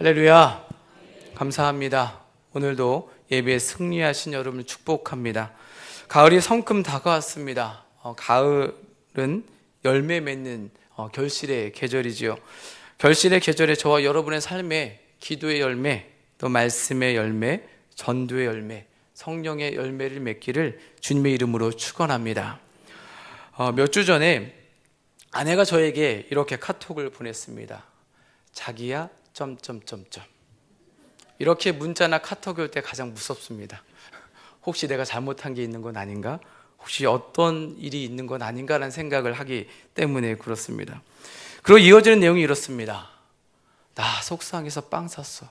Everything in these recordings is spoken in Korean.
할렐루야. 감사합니다. 오늘도 예배에 승리하신 여러분을 축복합니다. 가을이 성큼 다가왔습니다. 가을은 열매 맺는 결실의 계절이지요. 결실의 계절에 저와 여러분의 삶에 기도의 열매, 또 말씀의 열매, 전도의 열매, 성령의 열매를 맺기를 주님의 이름으로 축원합니다. 몇 주 전에 아내가 저에게 이렇게 카톡을 보냈습니다. 자기야 이렇게 문자나 카톡이 올 때 가장 무섭습니다. 혹시 내가 잘못한 게 있는 건 아닌가? 혹시 어떤 일이 있는 건 아닌가라는 생각을 하기 때문에 그렇습니다. 그리고 이어지는 내용이 이렇습니다. 나 속상해서 빵 샀어.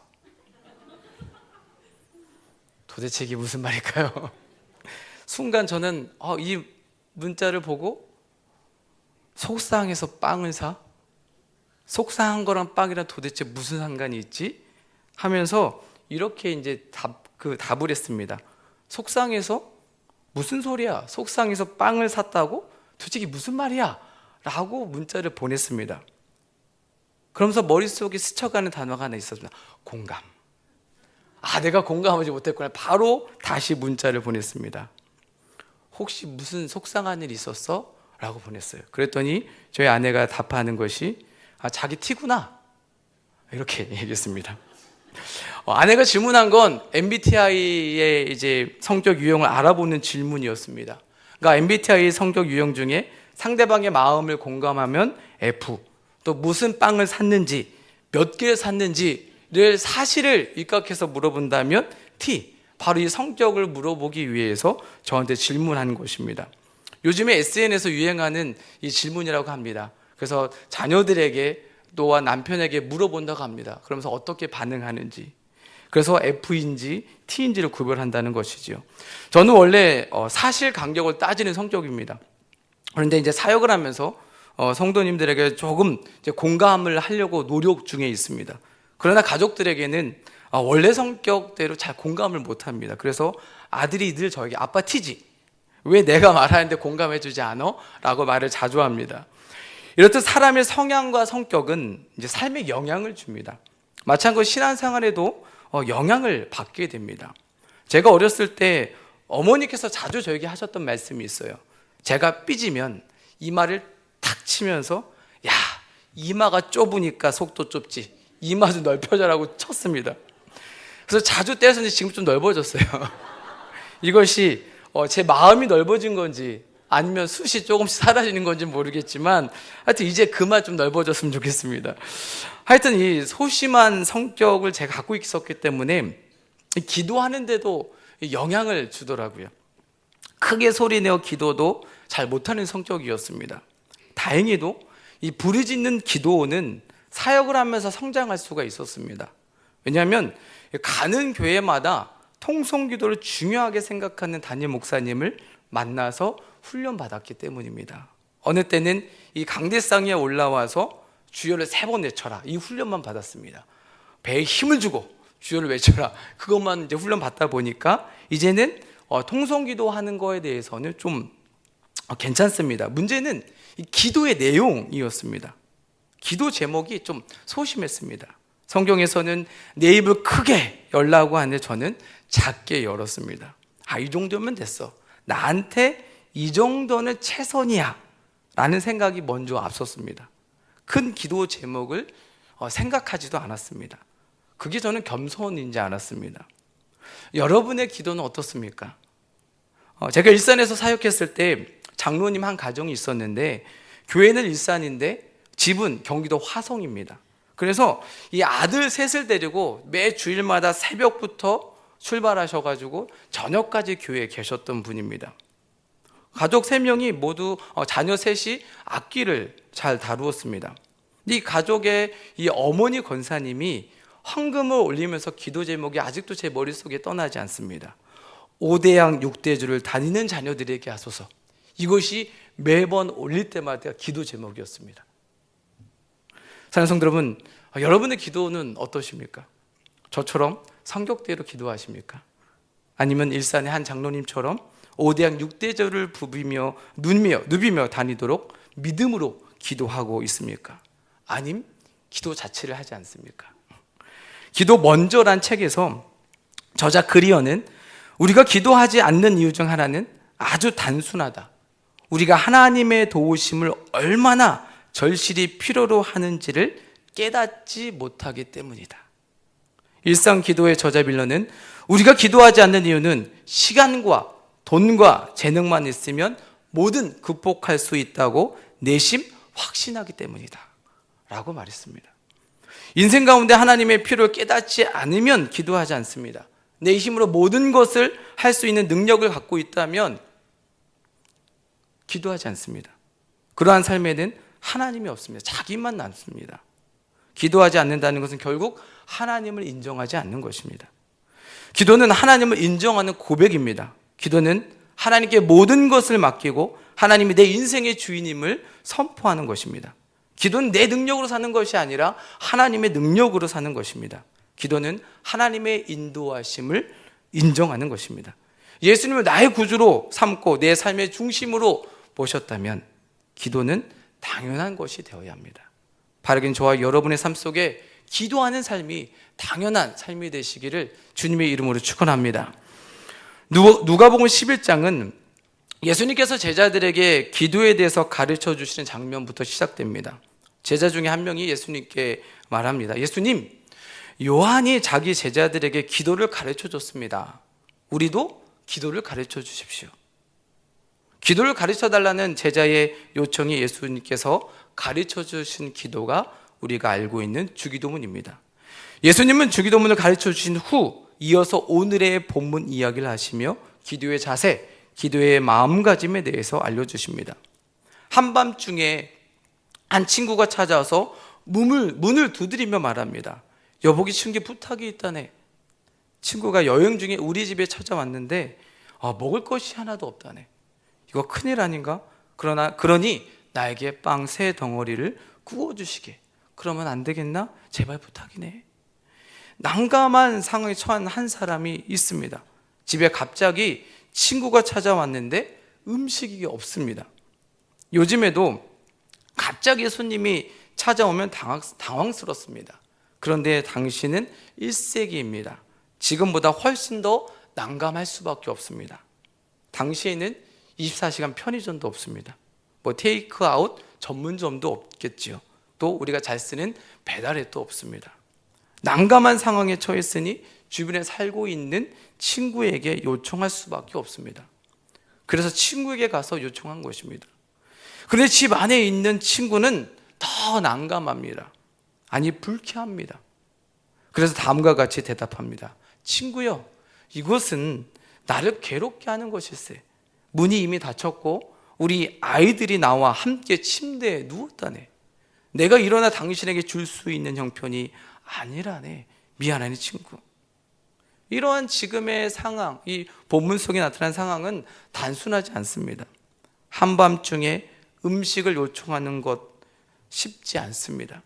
도대체 이게 무슨 말일까요? 순간 저는 이 문자를 보고 속상해서 빵을 사? 속상한 거랑 빵이랑 도대체 무슨 상관이 있지? 하면서 이렇게 이제 답을 했습니다. 속상해서? 무슨 소리야? 속상해서 빵을 샀다고? 도대체 이게 무슨 말이야? 라고 문자를 보냈습니다. 그러면서 머릿속에 스쳐가는 단어가 하나 있었습니다. 공감. 내가 공감하지 못했구나. 바로 다시 문자를 보냈습니다. 혹시 무슨 속상한 일 있었어? 라고 보냈어요. 그랬더니 저희 아내가 답하는 것이 자기 티구나. 이렇게 얘기했습니다. 아내가 질문한 건 MBTI의 이제 성격 유형을 알아보는 질문이었습니다. 그러니까 MBTI 성격 유형 중에 상대방의 마음을 공감하면 F, 또 무슨 빵을 샀는지, 몇 개를 샀는지를 사실을 입각해서 물어본다면 T, 바로 이 성격을 물어보기 위해서 저한테 질문한 것입니다. 요즘에 SNS에서 유행하는 이 질문이라고 합니다. 그래서 자녀들에게 또한 남편에게 물어본다고 합니다. 그러면서 어떻게 반응하는지, 그래서 F인지 T인지를 구별한다는 것이지요. 저는 원래 사실 간격을 따지는 성격입니다. 그런데 이제 사역을 하면서 성도님들에게 조금 이제 공감을 하려고 노력 중에 있습니다. 그러나 가족들에게는 원래 성격대로 잘 공감을 못합니다. 그래서 아들이 늘 저에게 아빠 T지? 왜 내가 말하는데 공감해주지 않아? 라고 말을 자주 합니다. 이렇듯 사람의 성향과 성격은 이제 삶에 영향을 줍니다. 마찬가지로 신앙생활에도 영향을 받게 됩니다. 제가 어렸을 때 어머니께서 자주 저에게 하셨던 말씀이 있어요. 제가 삐지면 이마를 탁 치면서 야, 이마가 좁으니까 속도 좁지. 이마 좀 넓혀져라고 쳤습니다. 그래서 자주 떼서 지금 좀 넓어졌어요. 이것이 제 마음이 넓어진 건지 아니면 숱이 조금씩 사라지는 건지 모르겠지만 하여튼 이제 그만 좀 넓어졌으면 좋겠습니다. 하여튼 이 소심한 성격을 제가 갖고 있었기 때문에 기도하는데도 영향을 주더라고요. 크게 소리내어 기도도 잘 못하는 성격이었습니다. 다행히도 이 부르짖는 기도는 사역을 하면서 성장할 수가 있었습니다. 왜냐하면 가는 교회마다 통성기도를 중요하게 생각하는 담임 목사님을 만나서 훈련받았기 때문입니다. 어느 때는 이 강대상에 올라와서 주여를 3번 외쳐라, 이 훈련만 받았습니다. 배에 힘을 주고 주여를 외쳐라, 그것만 이제 훈련받다 보니까 이제는 통성기도 하는 거에 대해서는 좀 괜찮습니다. 문제는 이 기도의 내용이었습니다. 기도 제목이 좀 소심했습니다. 성경에서는 내 입을 크게 열라고 하는데 저는 작게 열었습니다. 이 정도면 됐어. 나한테 이 정도는 최선이야 라는 생각이 먼저 앞섰습니다. 큰 기도 제목을 생각하지도 않았습니다. 그게 저는 겸손인지 않았습니다. 여러분의 기도는 어떻습니까? 제가 일산에서 사역했을 때 장로님 한 가정이 있었는데 교회는 일산인데 집은 경기도 화성입니다. 그래서 이 아들 셋을 데리고 매 주일마다 새벽부터 출발하셔가지고 저녁까지 교회에 계셨던 분입니다. 가족 3명이 모두 자녀 셋이 악기를 잘 다루었습니다. 이 가족의 이 어머니 권사님이 헌금을 올리면서 기도 제목이 아직도 제 머릿속에 떠나지 않습니다. 5대양 6대주를 다니는 자녀들에게 하소서. 이것이 매번 올릴 때마다 기도 제목이었습니다. 사랑하는 성도 여러분, 여러분의 기도는 어떠십니까? 저처럼 성격대로 기도하십니까? 아니면 일산의 한 장로님처럼 5대양 6대절을 부비며 누비며 다니도록 믿음으로 기도하고 있습니까? 아님 기도 자체를 하지 않습니까? 기도 먼저란 책에서 저자 그리어는 우리가 기도하지 않는 이유 중 하나는 아주 단순하다. 우리가 하나님의 도우심을 얼마나 절실히 필요로 하는지를 깨닫지 못하기 때문이다. 일상 기도의 저자 밀러는 우리가 기도하지 않는 이유는 시간과 돈과 재능만 있으면 뭐든 극복할 수 있다고 내심 확신하기 때문이다 라고 말했습니다. 인생 가운데 하나님의 필요를 깨닫지 않으면 기도하지 않습니다. 내 힘으로 모든 것을 할 수 있는 능력을 갖고 있다면 기도하지 않습니다. 그러한 삶에는 하나님이 없습니다. 자기만 남습니다. 기도하지 않는다는 것은 결국 하나님을 인정하지 않는 것입니다. 기도는 하나님을 인정하는 고백입니다. 기도는 하나님께 모든 것을 맡기고 하나님이 내 인생의 주인임을 선포하는 것입니다. 기도는 내 능력으로 사는 것이 아니라 하나님의 능력으로 사는 것입니다. 기도는 하나님의 인도하심을 인정하는 것입니다. 예수님을 나의 구주로 삼고 내 삶의 중심으로 모셨다면 기도는 당연한 것이 되어야 합니다. 바르긴 저와 여러분의 삶 속에 기도하는 삶이 당연한 삶이 되시기를 주님의 이름으로 축원합니다. 누가복음 11장은 예수님께서 제자들에게 기도에 대해서 가르쳐 주시는 장면부터 시작됩니다. 제자 중에 한 명이 예수님께 말합니다. 예수님, 요한이 자기 제자들에게 기도를 가르쳐 줬습니다. 우리도 기도를 가르쳐 주십시오. 기도를 가르쳐 달라는 제자의 요청이 예수님께서 가르쳐 주신 기도가 우리가 알고 있는 주기도문입니다. 예수님은 주기도문을 가르쳐 주신 후 이어서 오늘의 본문 이야기를 하시며 기도의 자세, 기도의 마음가짐에 대해서 알려주십니다. 한밤중에 한 친구가 찾아와서 문을 두드리며 말합니다. 여보기 친구에 부탁이 있다네. 친구가 여행 중에 우리 집에 찾아왔는데 먹을 것이 하나도 없다네. 이거 큰일 아닌가? 그러니 나에게 빵 3덩어리를 구워주시게. 그러면 안 되겠나? 제발 부탁이네. 난감한 상황에 처한 한 사람이 있습니다. 집에 갑자기 친구가 찾아왔는데 음식이 없습니다. 요즘에도 갑자기 손님이 찾아오면 당황스럽습니다. 그런데 당시는 1세기입니다. 지금보다 훨씬 더 난감할 수밖에 없습니다. 당시에는 24시간 편의점도 없습니다. 테이크아웃 전문점도 없겠지요. 또 우리가 잘 쓰는 배달앱도 없습니다. 난감한 상황에 처했으니 주변에 살고 있는 친구에게 요청할 수밖에 없습니다. 그래서 친구에게 가서 요청한 것입니다. 그런데 집 안에 있는 친구는 더 난감합니다. 아니, 불쾌합니다. 그래서 다음과 같이 대답합니다. 친구요, 이것은 나를 괴롭게 하는 것일세. 문이 이미 닫혔고 우리 아이들이 나와 함께 침대에 누웠다네. 내가 일어나 당신에게 줄 수 있는 형편이 아니라네. 미안하네 친구. 이러한 지금의 상황, 이 본문 속에 나타난 상황은 단순하지 않습니다. 한밤중에 음식을 요청하는 것 쉽지 않습니다.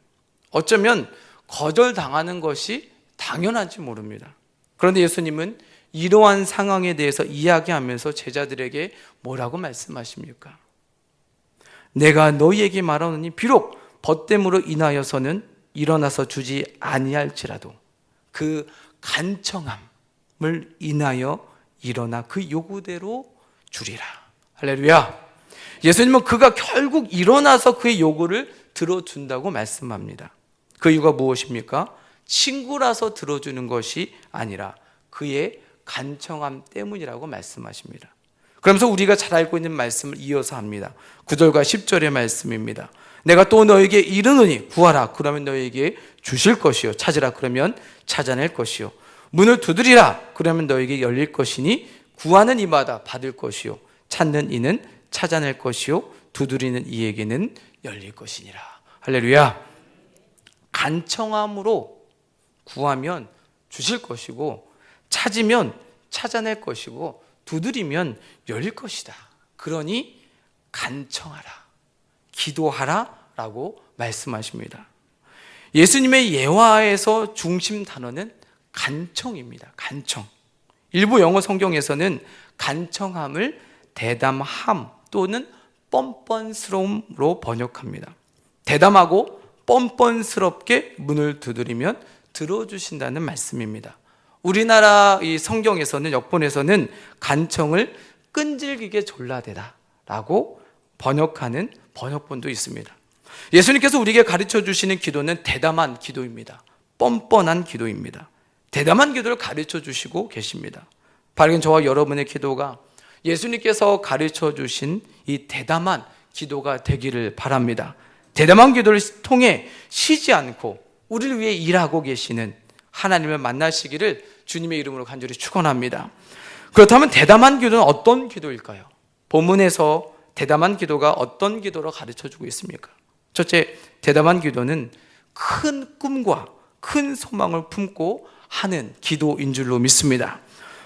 어쩌면 거절당하는 것이 당연한지 모릅니다. 그런데 예수님은 이러한 상황에 대해서 이야기하면서 제자들에게 뭐라고 말씀하십니까? 내가 너희에게 말하노니 비록 벗됨으로 인하여서는 일어나서 주지 아니할지라도 그 간청함을 인하여 일어나 그 요구대로 주리라. 할렐루야. 예수님은 그가 결국 일어나서 그의 요구를 들어준다고 말씀합니다. 그 이유가 무엇입니까? 친구라서 들어주는 것이 아니라 그의 간청함 때문이라고 말씀하십니다. 그러면서 우리가 잘 알고 있는 말씀을 이어서 합니다. 9절과 10절의 말씀입니다. 내가 또 너에게 이르노니 구하라 그러면 너에게 주실 것이요 찾으라 그러면 찾아낼 것이요 문을 두드리라 그러면 너에게 열릴 것이니 구하는 이마다 받을 것이요 찾는 이는 찾아낼 것이요 두드리는 이에게는 열릴 것이니라. 할렐루야. 간청함으로 구하면 주실 것이고 찾으면 찾아낼 것이고 두드리면 열릴 것이다. 그러니 간청하라, 기도하라 라고 말씀하십니다. 예수님의 예화에서 중심 단어는 간청입니다. 간청. 일부 영어 성경에서는 간청함을 대담함 또는 뻔뻔스러움으로 번역합니다. 대담하고 뻔뻔스럽게 문을 두드리면 들어주신다는 말씀입니다. 우리나라 이 성경에서는, 역본에서는 간청을 끈질기게 졸라대다 라고 번역하는 번역본도 있습니다. 예수님께서 우리에게 가르쳐 주시는 기도는 대담한 기도입니다. 뻔뻔한 기도입니다. 대담한 기도를 가르쳐 주시고 계십니다. 바로 저와 여러분의 기도가 예수님께서 가르쳐 주신 이 대담한 기도가 되기를 바랍니다. 대담한 기도를 통해 쉬지 않고 우리를 위해 일하고 계시는 하나님을 만나시기를 주님의 이름으로 간절히 축원합니다. 그렇다면 대담한 기도는 어떤 기도일까요? 본문에서 대담한 기도가 어떤 기도로 가르쳐주고 있습니까? 첫째, 대담한 기도는 큰 꿈과 큰 소망을 품고 하는 기도인 줄로 믿습니다.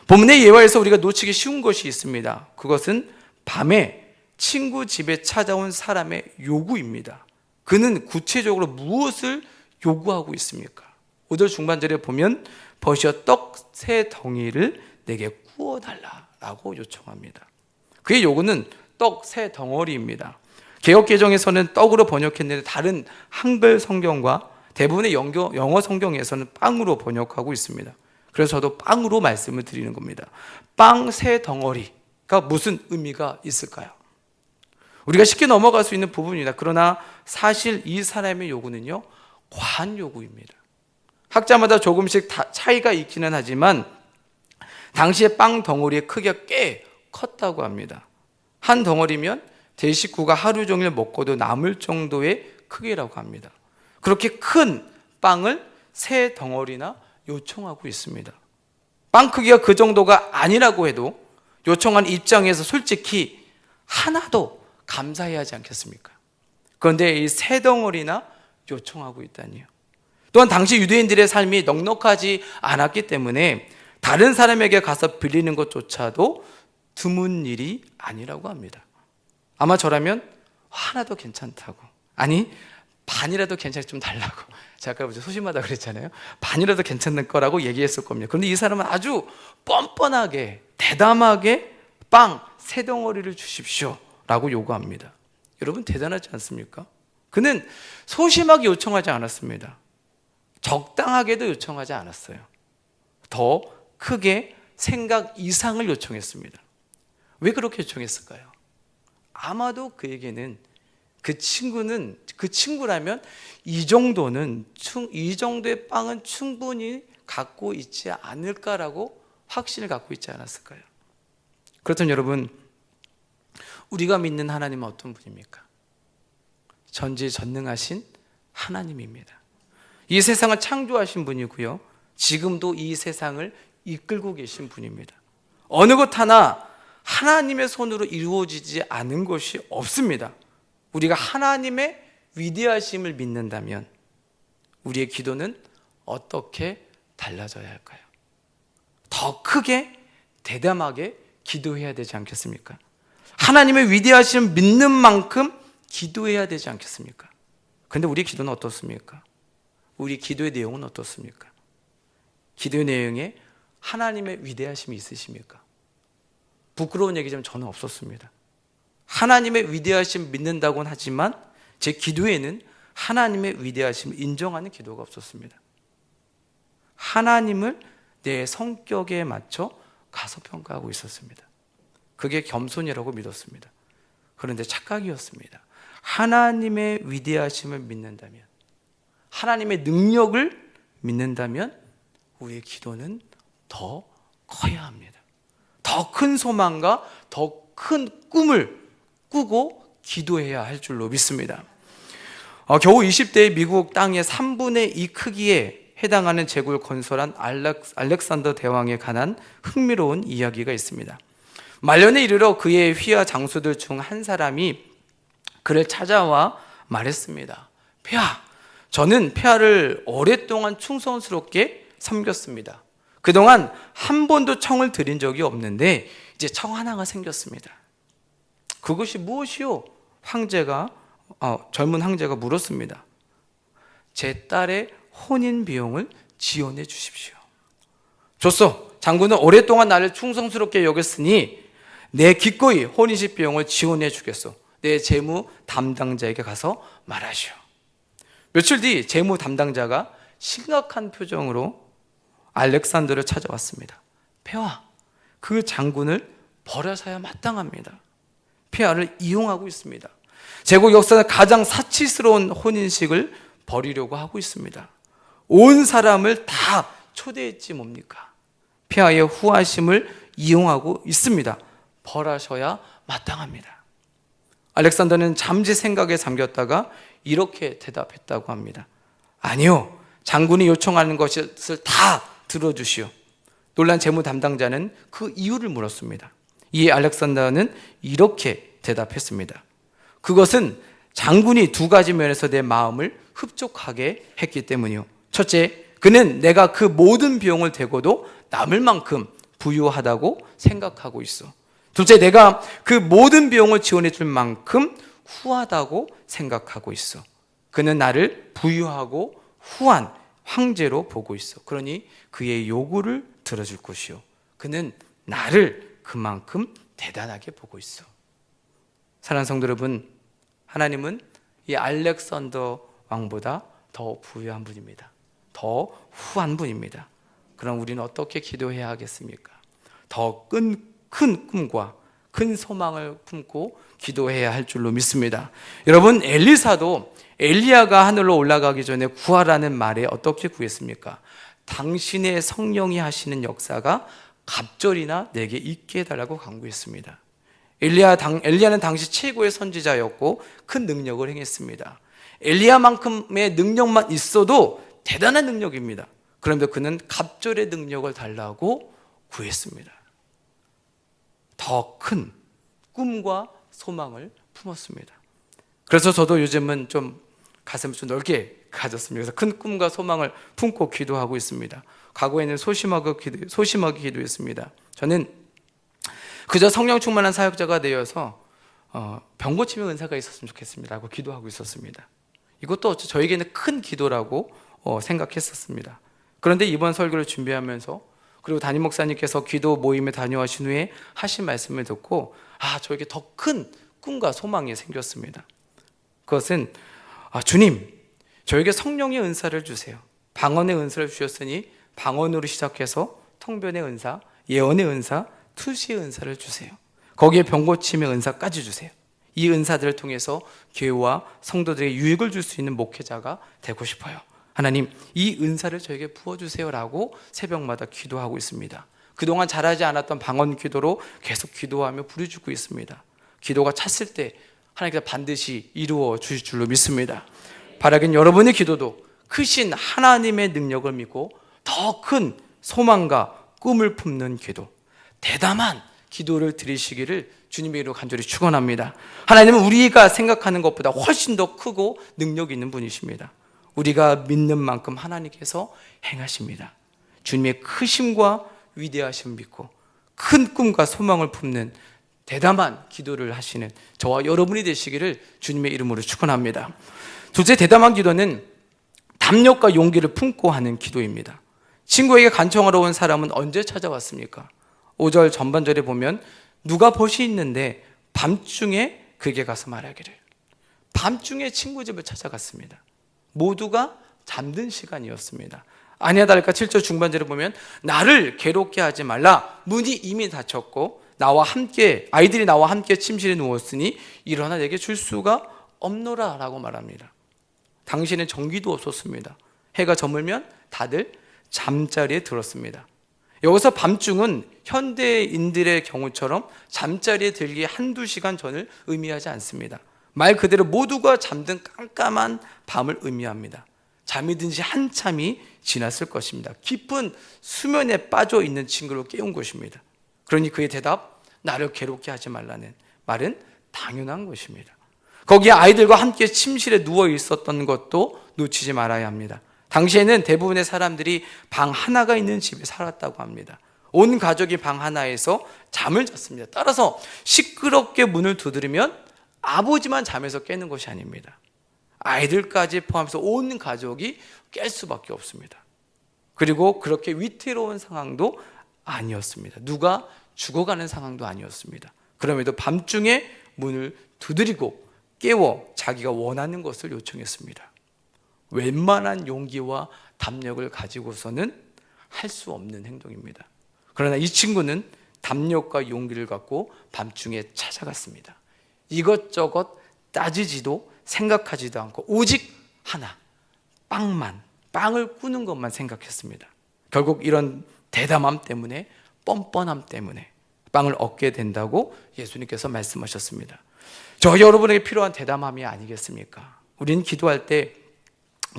본문의 예화에서 우리가 놓치기 쉬운 것이 있습니다. 그것은 밤에 친구 집에 찾아온 사람의 요구입니다. 그는 구체적으로 무엇을 요구하고 있습니까? 5절 중반절에 보면 버시어 떡 세 덩이를 내게 구워달라라고 요청합니다. 그의 요구는 떡 세 덩어리입니다. 개역개정에서는 떡으로 번역했는데 다른 한글 성경과 대부분의 영어 성경에서는 빵으로 번역하고 있습니다. 그래서 저도 빵으로 말씀을 드리는 겁니다. 빵 세 덩어리가 무슨 의미가 있을까요? 우리가 쉽게 넘어갈 수 있는 부분입니다. 그러나 사실 이 사람의 요구는요, 과한 요구입니다. 학자마다 조금씩 차이가 있기는 하지만 당시의 빵 덩어리의 크기가 꽤 컸다고 합니다. 한 덩어리면 대식구가 하루 종일 먹고도 남을 정도의 크기라고 합니다. 그렇게 큰 빵을 세 덩어리나 요청하고 있습니다. 빵 크기가 그 정도가 아니라고 해도 요청한 입장에서 솔직히 하나도 감사해야 하지 않겠습니까? 그런데 이 세 덩어리나 요청하고 있다니요. 또한 당시 유대인들의 삶이 넉넉하지 않았기 때문에 다른 사람에게 가서 빌리는 것조차도 드문 일이 아니라고 합니다. 아마 저라면 하나도 괜찮다고, 아니 반이라도 괜찮게 좀 달라고, 제가 아까 소심하다 그랬잖아요. 반이라도 괜찮을 거라고 얘기했을 겁니다. 그런데 이 사람은 아주 뻔뻔하게 대담하게 빵 세 덩어리를 주십시오 라고 요구합니다. 여러분 대단하지 않습니까? 그는 소심하게 요청하지 않았습니다. 적당하게도 요청하지 않았어요. 더 크게 생각 이상을 요청했습니다. 왜 그렇게 요청했을까요? 아마도 그에게는 그 친구라면 이 정도의 빵은 충분히 갖고 있지 않을까라고 확신을 갖고 있지 않았을까요? 그렇다면 여러분, 우리가 믿는 하나님은 어떤 분입니까? 전지전능하신 하나님입니다. 이 세상을 창조하신 분이고요, 지금도 이 세상을 이끌고 계신 분입니다. 어느 것 하나 하나님의 손으로 이루어지지 않은 것이 없습니다. 우리가 하나님의 위대하심을 믿는다면 우리의 기도는 어떻게 달라져야 할까요? 더 크게 대담하게 기도해야 되지 않겠습니까? 하나님의 위대하심을 믿는 만큼 기도해야 되지 않겠습니까? 그런데 우리 기도는 어떻습니까? 우리 기도의 내용은 어떻습니까? 기도의 내용에 하나님의 위대하심이 있으십니까? 부끄러운 얘기지만 저는 없었습니다. 하나님의 위대하심을 믿는다고는 하지만 제 기도에는 하나님의 위대하심을 인정하는 기도가 없었습니다. 하나님을 내 성격에 맞춰 가소평가하고 있었습니다. 그게 겸손이라고 믿었습니다. 그런데 착각이었습니다. 하나님의 위대하심을 믿는다면, 하나님의 능력을 믿는다면 우리의 기도는 더 커야 합니다. 더 큰 소망과 더 큰 꿈을 꾸고 기도해야 할 줄로 믿습니다. 겨우 20대의 미국 땅의 3분의 2 크기에 해당하는 제국을 건설한 알렉산더 대왕에 관한 흥미로운 이야기가 있습니다. 말년에 이르러 그의 휘하 장수들 중 한 사람이 그를 찾아와 말했습니다. 폐하, 저는 폐하를 오랫동안 충성스럽게 섬겼습니다. 그동안 한 번도 청을 드린 적이 없는데 이제 청 하나가 생겼습니다. 그것이 무엇이요? 젊은 황제가 물었습니다. 제 딸의 혼인 비용을 지원해 주십시오. 좋소. 장군은 오랫동안 나를 충성스럽게 여겼으니 내 기꺼이 혼인식 비용을 지원해 주겠소. 내 재무 담당자에게 가서 말하시오. 며칠 뒤 재무 담당자가 심각한 표정으로 알렉산더를 찾아왔습니다. 폐하, 그 장군을 벌하셔야 마땅합니다. 폐하를 이용하고 있습니다. 제국 역사상 가장 사치스러운 혼인식을 벌이려고 하고 있습니다. 온 사람을 다 초대했지 뭡니까? 폐하의 후하심을 이용하고 있습니다. 벌하셔야 마땅합니다. 알렉산더는 잠시 생각에 잠겼다가 이렇게 대답했다고 합니다. 아니요, 장군이 요청하는 것을 다 들어주시오. 놀란 재무 담당자는 그 이유를 물었습니다. 이에 알렉산더는 이렇게 대답했습니다. 그것은 장군이 두 가지 면에서 내 마음을 흡족하게 했기 때문이요. 첫째, 그는 내가 그 모든 비용을 대고도 남을 만큼 부유하다고 생각하고 있어. 둘째, 내가 그 모든 비용을 지원해 줄 만큼 후하다고 생각하고 있어. 그는 나를 부유하고 후한 황제로 보고 있어. 그러니 그의 요구를 들어줄 것이요. 그는 나를 그만큼 대단하게 보고 있어. 사랑하는 성도 여러분, 하나님은 이 알렉산더 왕보다 더 부유한 분입니다. 더 후한 분입니다. 그럼 우리는 어떻게 기도해야 하겠습니까? 더 큰 꿈과 큰 소망을 품고 기도해야 할 줄로 믿습니다. 여러분, 엘리사도 엘리야가 하늘로 올라가기 전에 구하라는 말에 어떻게 구했습니까? 당신의 성령이 하시는 역사가 갑절이나 내게 있게 해달라고 간구했습니다. 엘리야는 당시 최고의 선지자였고 큰 능력을 행했습니다. 엘리야만큼의 능력만 있어도 대단한 능력입니다. 그런데 그는 갑절의 능력을 달라고 구했습니다. 더 큰 꿈과 소망을 품었습니다. 그래서 저도 요즘은 좀 가슴을 좀 넓게 가졌습니다. 그래서 큰 꿈과 소망을 품고 기도하고 있습니다. 과거에는 소심하게 기도했습니다. 저는 그저 성령 충만한 사역자가 되어서 병 고침의 은사가 있었으면 좋겠습니다 하고 기도하고 있었습니다. 이것도 저에게는 큰 기도라고 생각했었습니다. 그런데 이번 설교를 준비하면서, 그리고 담임 목사님께서 기도 모임에 다녀오신 후에 하신 말씀을 듣고 저에게 더 큰 꿈과 소망이 생겼습니다. 그것은 주님, 저에게 성령의 은사를 주세요. 방언의 은사를 주셨으니 방언으로 시작해서 통변의 은사, 예언의 은사, 투시의 은사를 주세요. 거기에 병고침의 은사까지 주세요. 이 은사들을 통해서 교회와 성도들에게 유익을 줄 수 있는 목회자가 되고 싶어요. 하나님, 이 은사를 저에게 부어주세요라고 새벽마다 기도하고 있습니다. 그동안 잘하지 않았던 방언 기도로 계속 기도하며 부르짖고 있습니다. 기도가 찼을 때 하나님께서 반드시 이루어 주실 줄로 믿습니다. 바라긴 여러분의 기도도 크신 하나님의 능력을 믿고 더 큰 소망과 꿈을 품는 기도, 대담한 기도를 드리시기를 주님의 이름으로 간절히 축원합니다. 하나님은 우리가 생각하는 것보다 훨씬 더 크고 능력 있는 분이십니다. 우리가 믿는 만큼 하나님께서 행하십니다. 주님의 크심과 위대하심을 믿고 큰 꿈과 소망을 품는 대담한 기도를 하시는 저와 여러분이 되시기를 주님의 이름으로 축원합니다. 둘째, 대담한 기도는 담력과 용기를 품고 하는 기도입니다. 친구에게 간청하러 온 사람은 언제 찾아왔습니까? 5절 전반절에 보면 누가 벗이 있는데 밤중에 그에게 가서 말하기를. 밤중에 친구 집을 찾아갔습니다. 모두가 잠든 시간이었습니다. 아니야 다를까 7절 중반절에 보면 나를 괴롭게 하지 말라. 문이 이미 닫혔고 아이들이 나와 함께 침실에 누웠으니 일어나 내게 줄 수가 없노라 라고 말합니다. 당시에는 전기도 없었습니다. 해가 저물면 다들 잠자리에 들었습니다. 여기서 밤중은 현대인들의 경우처럼 잠자리에 들기 한두 시간 전을 의미하지 않습니다. 말 그대로 모두가 잠든 깜깜한 밤을 의미합니다. 잠이 든 지 한참이 지났을 것입니다. 깊은 수면에 빠져 있는 친구를 깨운 것입니다. 그러니 그의 대답, 나를 괴롭게 하지 말라는 말은 당연한 것입니다. 거기에 아이들과 함께 침실에 누워 있었던 것도 놓치지 말아야 합니다. 당시에는 대부분의 사람들이 방 하나가 있는 집에 살았다고 합니다. 온 가족이 방 하나에서 잠을 잤습니다. 따라서 시끄럽게 문을 두드리면 아버지만 잠에서 깨는 것이 아닙니다. 아이들까지 포함해서 온 가족이 깰 수밖에 없습니다. 그리고 그렇게 위태로운 상황도 아니었습니다. 누가 죽어가는 상황도 아니었습니다. 그럼에도 밤중에 문을 두드리고 깨워 자기가 원하는 것을 요청했습니다. 웬만한 용기와 담력을 가지고서는 할 수 없는 행동입니다. 그러나 이 친구는 담력과 용기를 갖고 밤중에 찾아갔습니다. 이것저것 따지지도 생각하지도 않고 오직 하나, 빵을 꾸는 것만 생각했습니다. 결국 이런 대담함 때문에, 뻔뻔함 때문에 빵을 얻게 된다고 예수님께서 말씀하셨습니다. 저 여러분에게 필요한 대담함이 아니겠습니까? 우리는 기도할 때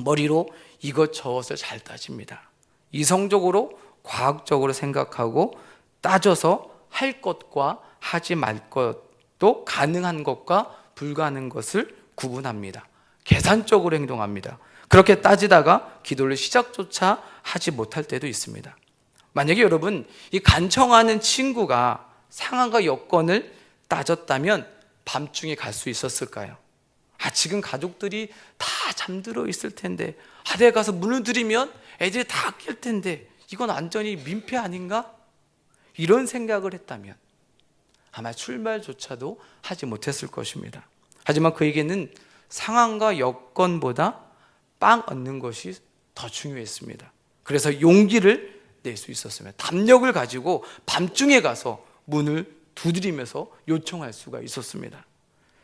머리로 이것저것을 잘 따집니다. 이성적으로, 과학적으로 생각하고 따져서 할 것과 하지 말 것도, 가능한 것과 불가능한 것을 구분합니다. 계산적으로 행동합니다. 그렇게 따지다가 기도를 시작조차 하지 못할 때도 있습니다. 만약에 여러분, 이 간청하는 친구가 상황과 여건을 따졌다면 밤중에 갈 수 있었을까요? 지금 가족들이 다 잠들어 있을 텐데, 내가 가서 문을 들이면 애들이 다 깰 텐데 이건 완전히 민폐 아닌가? 이런 생각을 했다면 아마 출발조차도 하지 못했을 것입니다. 하지만 그에게는 상황과 여건보다 빵 얻는 것이 더 중요했습니다. 그래서 용기를 낼 수 있었습니다. 담력을 가지고 밤중에 가서 문을 두드리면서 요청할 수가 있었습니다.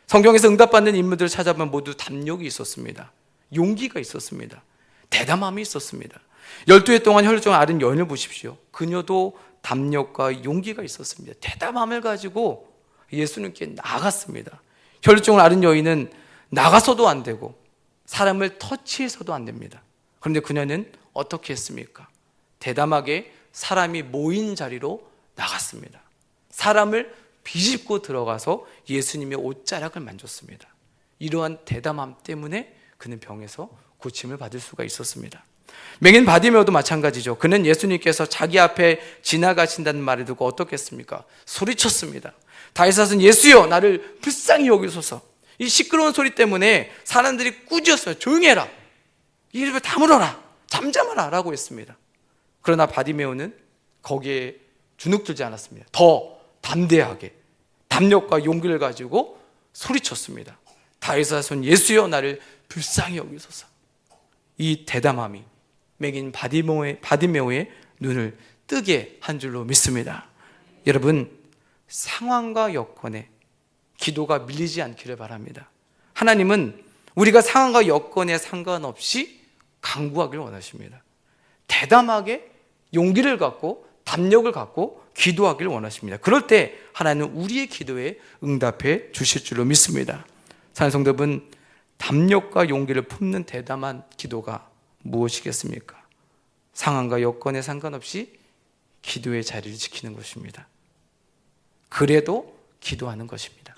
성경에서 응답받는 인물들을 찾아보면 모두 담력이 있었습니다. 용기가 있었습니다. 대담함이 있었습니다. 12해 동안 혈루증을 앓은 여인을 보십시오. 그녀도 담력과 용기가 있었습니다. 대담함을 가지고 예수님께 나갔습니다. 혈루증을 앓은 여인은 나가서도 안 되고 사람을 터치해서도 안 됩니다. 그런데 그녀는 어떻게 했습니까? 대담하게 사람이 모인 자리로 나갔습니다. 사람을 비집고 들어가서 예수님의 옷자락을 만졌습니다. 이러한 대담함 때문에 그는 병에서 고침을 받을 수가 있었습니다. 맹인 바디메오도 마찬가지죠. 그는 예수님께서 자기 앞에 지나가신다는 말을 듣고 어떻게 했습니까? 소리쳤습니다. 다윗은 예수여 나를 불쌍히 여기소서. 이 시끄러운 소리 때문에 사람들이 꾸짖었어요. 조용히 해라, 입을 다물어라, 잠잠하라 라고 했습니다. 그러나 바디메오는 거기에 주눅들지 않았습니다. 더 담대하게 담력과 용기를 가지고 소리쳤습니다. 다윗의 자손 예수여 나를 불쌍히 여기소서. 이 대담함이 맹인 바디메오의 눈을 뜨게 한 줄로 믿습니다. 여러분, 상황과 여건에 기도가 밀리지 않기를 바랍니다. 하나님은 우리가 상황과 여건에 상관없이 간구하기를 원하십니다. 대담하게 용기를 갖고 담력을 갖고 기도하기를 원하십니다. 그럴 때 하나님은 우리의 기도에 응답해 주실 줄로 믿습니다. 사랑하는 성도분, 담력과 용기를 품는 대담한 기도가 무엇이겠습니까? 상황과 여건에 상관없이 기도의 자리를 지키는 것입니다. 그래도 기도하는 것입니다.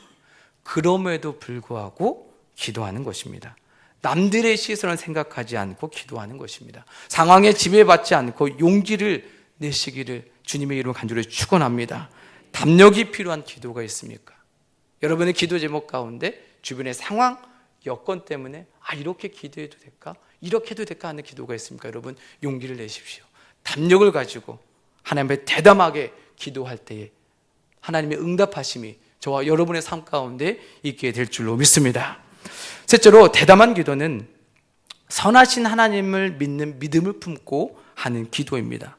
그럼에도 불구하고 기도하는 것입니다. 남들의 시선을 생각하지 않고 기도하는 것입니다. 상황에 지배받지 않고 용기를 내시기를 주님의 이름으로 간절히 축원합니다. 담력이 필요한 기도가 있습니까? 여러분의 기도 제목 가운데 주변의 상황, 여건 때문에 이렇게 기도해도 될까? 이렇게 해도 될까 하는 기도가 있습니까? 여러분, 용기를 내십시오. 담력을 가지고 하나님 앞에 대담하게 기도할 때에 하나님의 응답하심이 저와 여러분의 삶 가운데 있게 될 줄로 믿습니다. 셋째로, 대담한 기도는 선하신 하나님을 믿는 믿음을 품고 하는 기도입니다.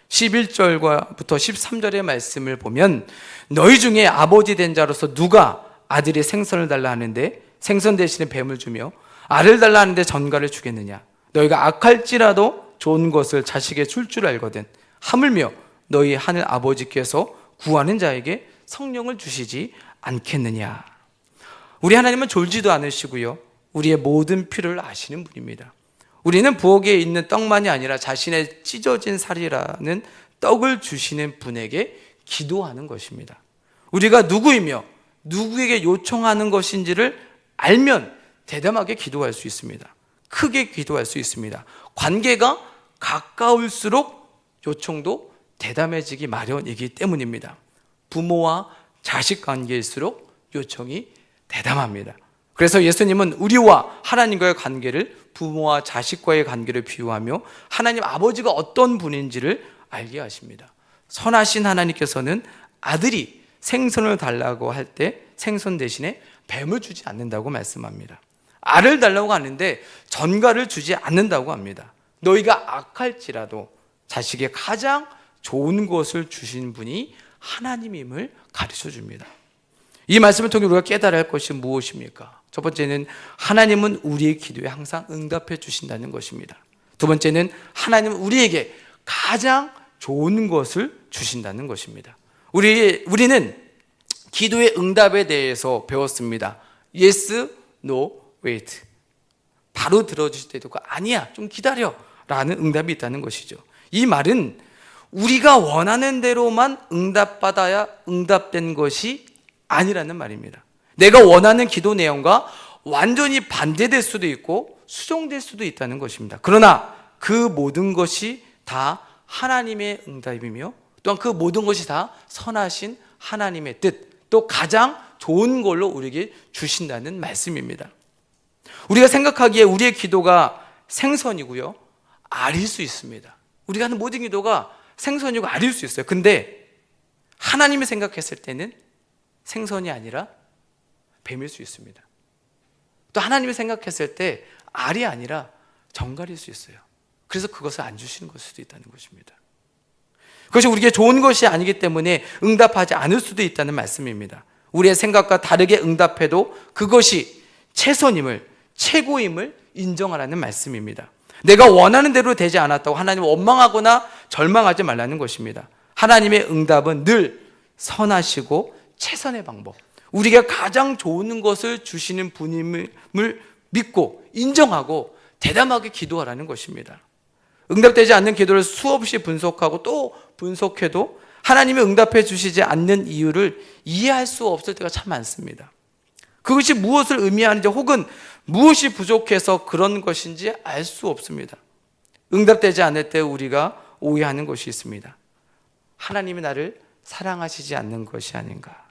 11절부터 13절의 말씀을 보면 너희 중에 아버지 된 자로서 누가 아들의 생선을 달라 하는데 생선 대신에 뱀을 주며 알을 달라 하는데 전갈을 주겠느냐? 너희가 악할지라도 좋은 것을 자식에게 줄 줄 알거든 하물며 너희 하늘 아버지께서 구하는 자에게 성령을 주시지 않겠느냐? 우리 하나님은 졸지도 않으시고요, 우리의 모든 필요를 아시는 분입니다. 우리는 부엌에 있는 떡만이 아니라 자신의 찢어진 살이라는 떡을 주시는 분에게 기도하는 것입니다. 우리가 누구이며 누구에게 요청하는 것인지를 알면 대담하게 기도할 수 있습니다. 크게 기도할 수 있습니다. 관계가 가까울수록 요청도 대담해지기 마련이기 때문입니다. 부모와 자식 관계일수록 요청이 대담합니다. 그래서 예수님은 우리와 하나님과의 관계를 부모와 자식과의 관계를 비유하며 하나님 아버지가 어떤 분인지를 알게 하십니다. 선하신 하나님께서는 아들이 생선을 달라고 할 때 생선 대신에 뱀을 주지 않는다고 말씀합니다. 알을 달라고 하는데 전가를 주지 않는다고 합니다. 너희가 악할지라도 자식의 가장 좋은 것을 주신 분이 하나님임을 가르쳐 줍니다. 이 말씀을 통해 우리가 깨달아야 할 것이 무엇입니까? 첫 번째는 하나님은 우리의 기도에 항상 응답해 주신다는 것입니다. 두 번째는 하나님은 우리에게 가장 좋은 것을 주신다는 것입니다. 우리는 기도의 응답에 대해서 배웠습니다. Yes, no, wait. 바로 들어주실 때도 아니야, 좀 기다려 라는 응답이 있다는 것이죠. 이 말은 우리가 원하는 대로만 응답받아야 응답된 것이 아니라는 말입니다. 내가 원하는 기도 내용과 완전히 반대될 수도 있고 수정될 수도 있다는 것입니다. 그러나 그 모든 것이 다 하나님의 응답이며 또한 그 모든 것이 다 선하신 하나님의 뜻, 또 가장 좋은 걸로 우리에게 주신다는 말씀입니다. 우리가 생각하기에 우리의 기도가 생선이고요, 알일 수 있습니다. 우리가 하는 모든 기도가 생선이고 알일 수 있어요. 근데 하나님이 생각했을 때는 생선이 아니라 뱀일 수 있습니다. 또 하나님이 생각했을 때 알이 아니라 정갈일 수 있어요. 그래서 그것을 안 주시는 것일 수도 있다는 것입니다. 그것이 우리에게 좋은 것이 아니기 때문에 응답하지 않을 수도 있다는 말씀입니다. 우리의 생각과 다르게 응답해도 그것이 최선임을, 최고임을 인정하라는 말씀입니다. 내가 원하는 대로 되지 않았다고 하나님을 원망하거나 절망하지 말라는 것입니다. 하나님의 응답은 늘 선하시고 최선의 방법, 우리가 가장 좋은 것을 주시는 분임을 믿고 인정하고 대담하게 기도하라는 것입니다. 응답되지 않는 기도를 수없이 분석하고 또 분석해도 하나님이 응답해 주시지 않는 이유를 이해할 수 없을 때가 참 많습니다. 그것이 무엇을 의미하는지 혹은 무엇이 부족해서 그런 것인지 알 수 없습니다. 응답되지 않을 때 우리가 오해하는 것이 있습니다. 하나님이 나를 사랑하시지 않는 것이 아닌가,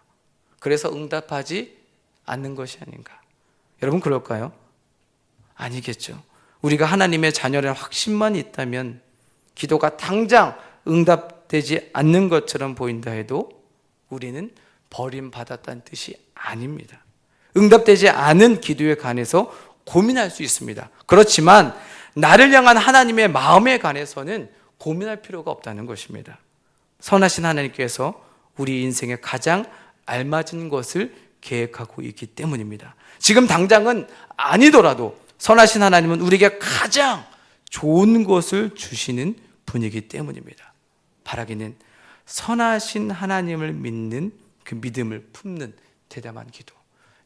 그래서 응답하지 않는 것이 아닌가. 여러분 그럴까요? 아니겠죠. 우리가 하나님의 자녀라는 확신만 있다면 기도가 당장 응답되지 않는 것처럼 보인다 해도 우리는 버림받았다는 뜻이 아닙니다. 응답되지 않은 기도에 관해서 고민할 수 있습니다. 그렇지만 나를 향한 하나님의 마음에 관해서는 고민할 필요가 없다는 것입니다. 선하신 하나님께서 우리 인생에 가장 알맞은 것을 계획하고 있기 때문입니다. 지금 당장은 아니더라도 선하신 하나님은 우리에게 가장 좋은 것을 주시는 분이기 때문입니다. 바라기는 선하신 하나님을 믿는 그 믿음을 품는 대담한 기도,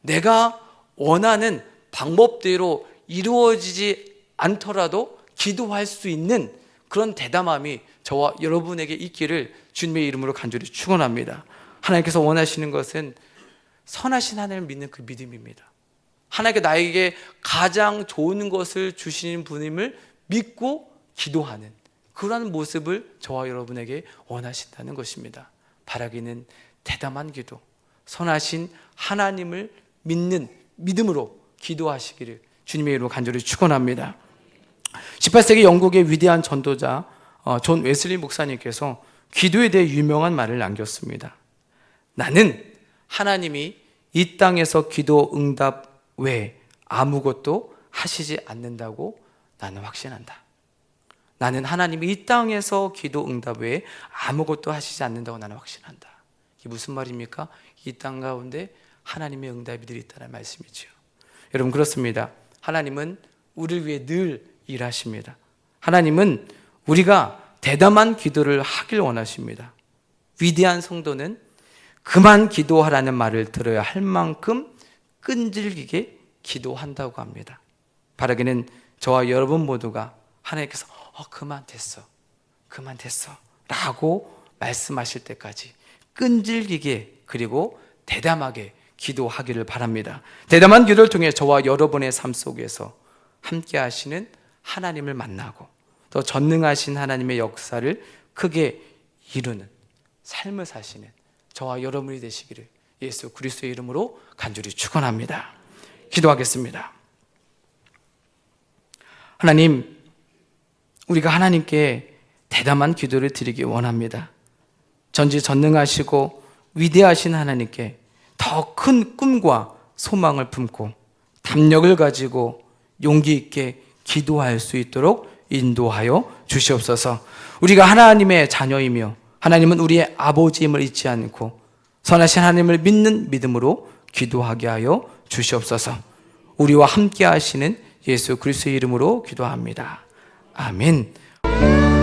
내가 원하는 방법대로 이루어지지 않더라도 기도할 수 있는 그런 대담함이 저와 여러분에게 있기를 주님의 이름으로 간절히 축원합니다. 하나님께서 원하시는 것은 선하신 하나님을 믿는 그 믿음입니다. 하나님께 나에게 가장 좋은 것을 주시는 분임을 믿고 기도하는 그러한 모습을 저와 여러분에게 원하신다는 것입니다. 바라기는 대담한 기도, 선하신 하나님을 믿는 믿음으로 기도하시기를 주님의 이름으로 간절히 축원합니다. 18세기 영국의 위대한 전도자 존 웨슬리 목사님께서 기도에 대해 유명한 말을 남겼습니다. 나는 하나님이 이 땅에서 기도 응답 외에 아무것도 하시지 않는다고 나는 확신한다. 나는 하나님이 이 땅에서 기도 응답 외에 아무것도 하시지 않는다고 나는 확신한다. 이게 무슨 말입니까? 이 땅 가운데 하나님의 응답이 늘 있다는 말씀이죠. 여러분 그렇습니다. 하나님은 우리를 위해 늘 일하십니다. 하나님은 우리가 대담한 기도를 하길 원하십니다. 위대한 성도는 그만 기도하라는 말을 들어야 할 만큼 끈질기게 기도한다고 합니다. 바라기는 저와 여러분 모두가 하나님께서 그만 됐어 라고 말씀하실 때까지 끈질기게 그리고 대담하게 기도하기를 바랍니다. 대담한 기도를 통해 저와 여러분의 삶 속에서 함께 하시는 하나님을 만나고 더 전능하신 하나님의 역사를 크게 이루는 삶을 사시는 저와 여러분이 되시기를 예수 그리스도의 이름으로 간절히 축원합니다. 기도하겠습니다. 하나님, 우리가 하나님께 대담한 기도를 드리기 원합니다. 전지전능하시고 위대하신 하나님께 더 큰 꿈과 소망을 품고 담력을 가지고 용기 있게 기도할 수 있도록 인도하여 주시옵소서. 우리가 하나님의 자녀이며 하나님은 우리의 아버지임을 잊지 않고 선하신 하나님을 믿는 믿음으로 기도하게 하여 주시옵소서. 우리와 함께 하시는 예수 그리스도의 이름으로 기도합니다. 아멘.